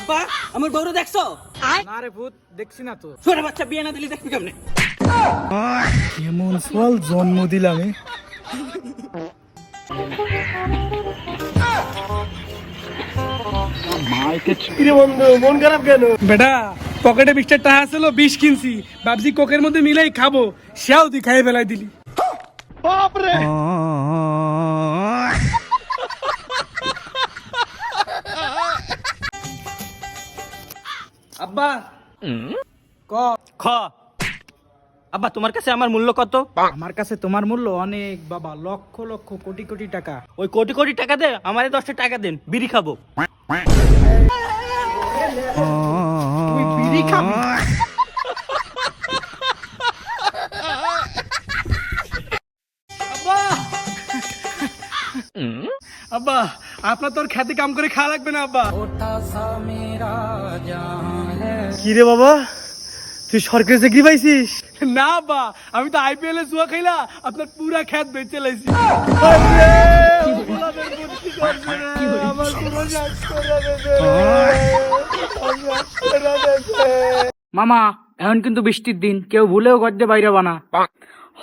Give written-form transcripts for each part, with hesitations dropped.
আব্বা আমার বউরে দেখছো? না রে ভূত, দেখছি না তো। ছোট বাচ্চা বিয়ে না দিলে দেখবি কেমনে? কেমন ফল জন্ম দিলাম মন খারাপ কেন বেটা? পকেটে 20 টাকা ছিল, 20 কিনছি, ভাবছি কোকের মধ্যে মিলাই খাবো, সেও তুই খাই ফেলাই দিলি। বাপরে! আব্বা ক খ আব্বা তোমার কাছে আমার মূল্য কত? আমার কাছে তোমার মূল্য অনেক বাবা, লক্ষ লক্ষ কোটি কোটি টাকা। ওই কোটি কোটি টাকা দে আমারে 10টা টাকা দেন, বিড়ি খাবো। তুই বিড়ি খাবি? আব্বা! আব্বা, আপনার তোর খেতে কাম করে খাওয়া লাগবে না আব্বা। কি রে বাবা, তুই সরকারি চাকরি পাইছিস? না আব্বা, আমি তো আইপিএল এ জুয়া খাইলা আপনার পুরা খেত বেচে লাইছি। মামা, এখন কিন্তু বৃষ্টির দিন, কেউ ভুলেও গদ্যে বাইরে বানা।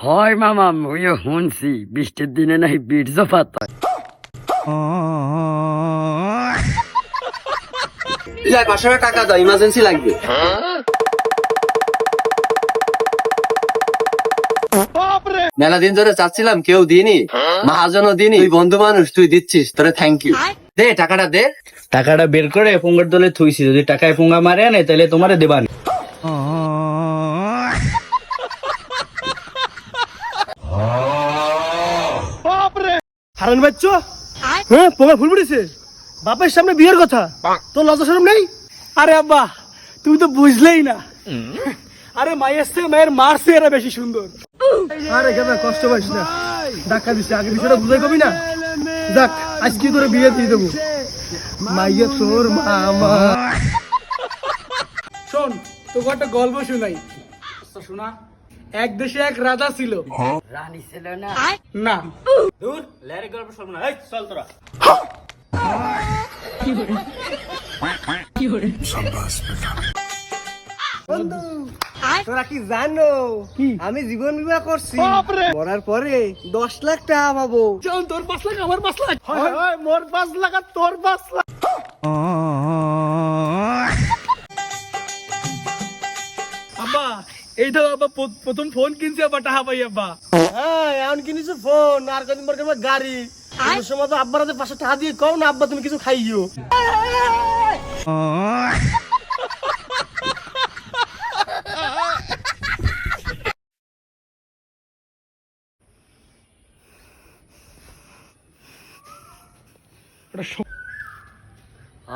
হয় মামা, মুইও শুনছি বৃষ্টির দিনে নাই বীর্যপাত হয়। যাই 500 টাকা দাও, ইমার্জেন্সি লাগবে। মেলা দিন ধরে চাচ্ছিলাম, কেউ দিনি, মহাজনও দিনি, তুই বন্ধু মানুষ, তুই দিচ্ছিস, তোরে থ্যাংক ইউ। দে টাকাটা দে। টাকাটা বের করে পুঙ্গার দলে থুইছি, যদি টাকায় পুঙ্গা মারে আনে তাহলে তোমারে দেবানি। হারান বাচ্চা, হ্যাঁ পোঙা ফুল পড়েছে, বাপের সামনে বিয়ের কথা, তোর লজ্জা শরম নেই? আরে আব্বা, তুমি তো বুঝলেই না। আরে মায়ের থেকে মায়ের মারছে এরা বেশি সুন্দর। আরে কেন কষ্ট পাইস না, ধাক্কা দিচ্ছে, আগে বিষয়টা বুঝাই কবি না। যাক, আজকে তোরে বিয়ে দিয়ে দেবো, মাইয়া তোর মামা। শোন, তোকে একটা গল্প শোনাই। শোনা, এক দেশে এক রাজা ছিল। রানী ছিল না? না, দূর লেরে গল্প শুনবো না, এই চল তোরা। তোরা কি জানো আমি জীবন বিমা করছি, মরার পরে 10 লাখ টাকা পাবো। চল, তোর 5 লাখ আমার 5 লাখ, মোর 5 লাখ আর তোর 5 লাখ। আব্বা, এইটা আব্বা প্রথম ফোন কিনছি, আব্বা টাকা পাই আব্বা। হ্যাঁ, এখন কিনেছো ফোন, আর কদিন পর কিনবো গাড়ি। কোনো সময় তো আব্বার হাতে 500 টাকা দিয়ে কও না, আব্বা তুমি কিছু খাইও।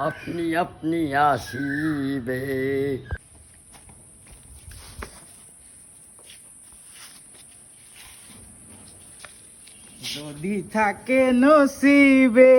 আপনি আপনি আসিবে। যদি থাকে নসিবে